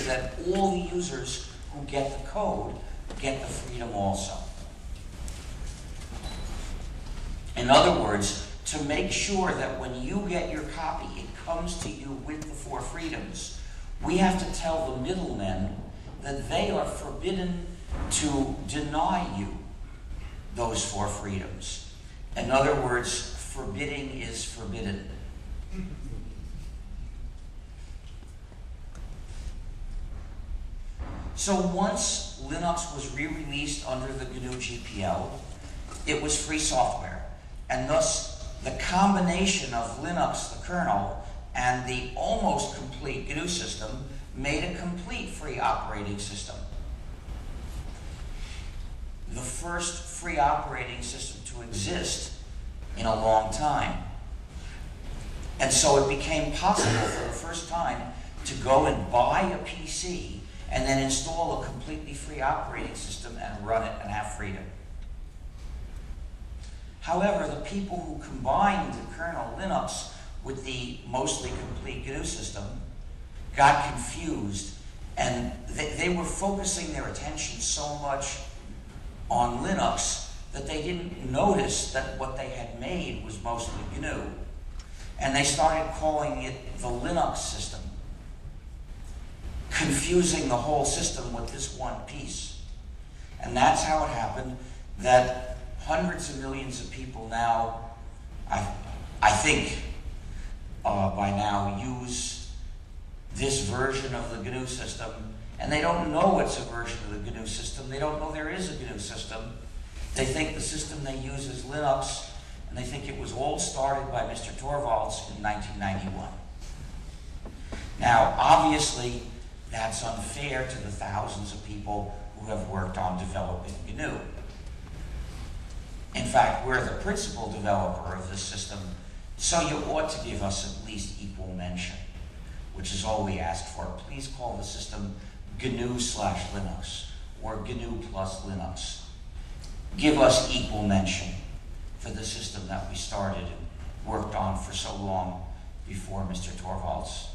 that all the users who get the code get the freedom also. In other words, to make sure that when you get your copy, it comes to you with the 4 freedoms, we have to tell the middlemen that they are forbidden to deny you those 4 freedoms. In other words, forbidding is forbidden. So once Linux was re-released under the GNU GPL, it was free software, and thus the combination of Linux, the kernel, and the almost complete GNU system made a complete free operating system. The first free operating system to exist in a long time. And so it became possible for the first time to go and buy a PC and then install a completely free operating system and run it and have freedom. However, the people who combined the kernel Linux with the mostly complete GNU system got confused, and they were focusing their attention so much on Linux that they didn't notice that what they had made was mostly GNU. And they started calling it the Linux system, confusing the whole system with this one piece. And that's how it happened that hundreds of millions of people now, I think by now, use this version of the GNU system, and they don't know it's a version of the GNU system. They don't know there is a GNU system. They think the system they use is Linux, and they think it was all started by Mr. Torvalds in 1991. Now, obviously, that's unfair to the thousands of people who have worked on developing GNU. In fact, we're the principal developer of this system, so you ought to give us at least equal mention, which is all we ask for. Please call the system GNU/Linux or GNU plus Linux. Give us equal mention for the system that we started and worked on for so long before Mr. Torvalds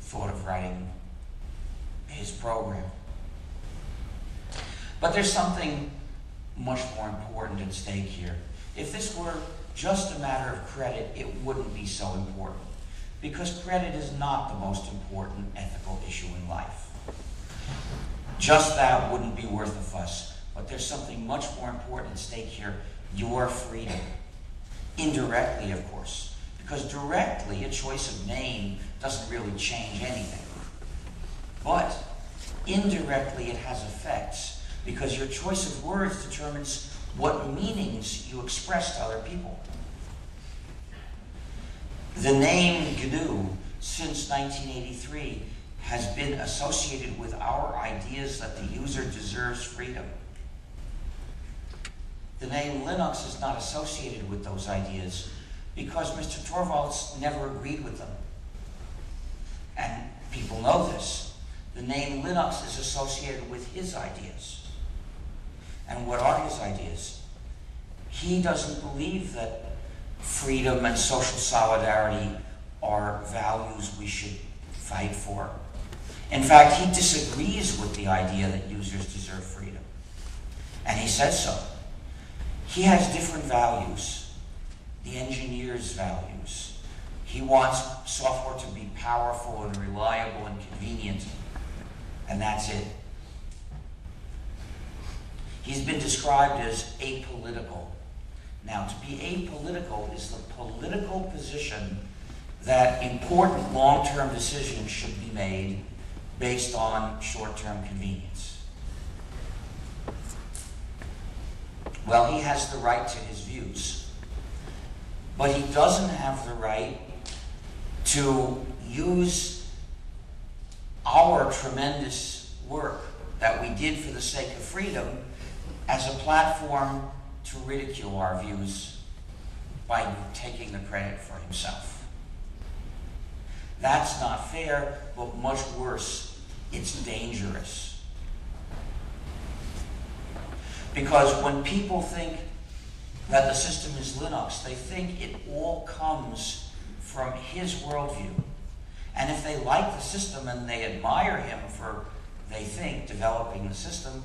thought of writing his program. But there's something much more important at stake here. If this were just a matter of credit, it wouldn't be so important, because credit is not the most important ethical issue in life. Just that wouldn't be worth a fuss, but there's something much more important at stake here: your freedom. Indirectly, of course, because directly a choice of name doesn't really change anything. But indirectly it has effects, because your choice of words determines what meanings you express to other people. The name GNU, since 1983, has been associated with our ideas that the user deserves freedom. The name Linux is not associated with those ideas because Mr. Torvalds never agreed with them. And people know this. The name Linux is associated with his ideas. And what are his ideas? He doesn't believe that freedom and social solidarity are values we should fight for. In fact, he disagrees with the idea that users deserve freedom. And he says so. He has different values, the engineer's values. He wants software to be powerful and reliable and convenient, and that's it. He's been described as apolitical. Now, to be apolitical is the political position that important long-term decisions should be made based on short-term convenience. Well, he has the right to his views, but he doesn't have the right to use our tremendous work that we did for the sake of freedom as a platform to ridicule our views by taking the credit for himself. That's not fair, but much worse, it's dangerous. Because when people think that the system is Linux, they think it all comes from his worldview. And if they like the system and they admire him for, they think, developing the system,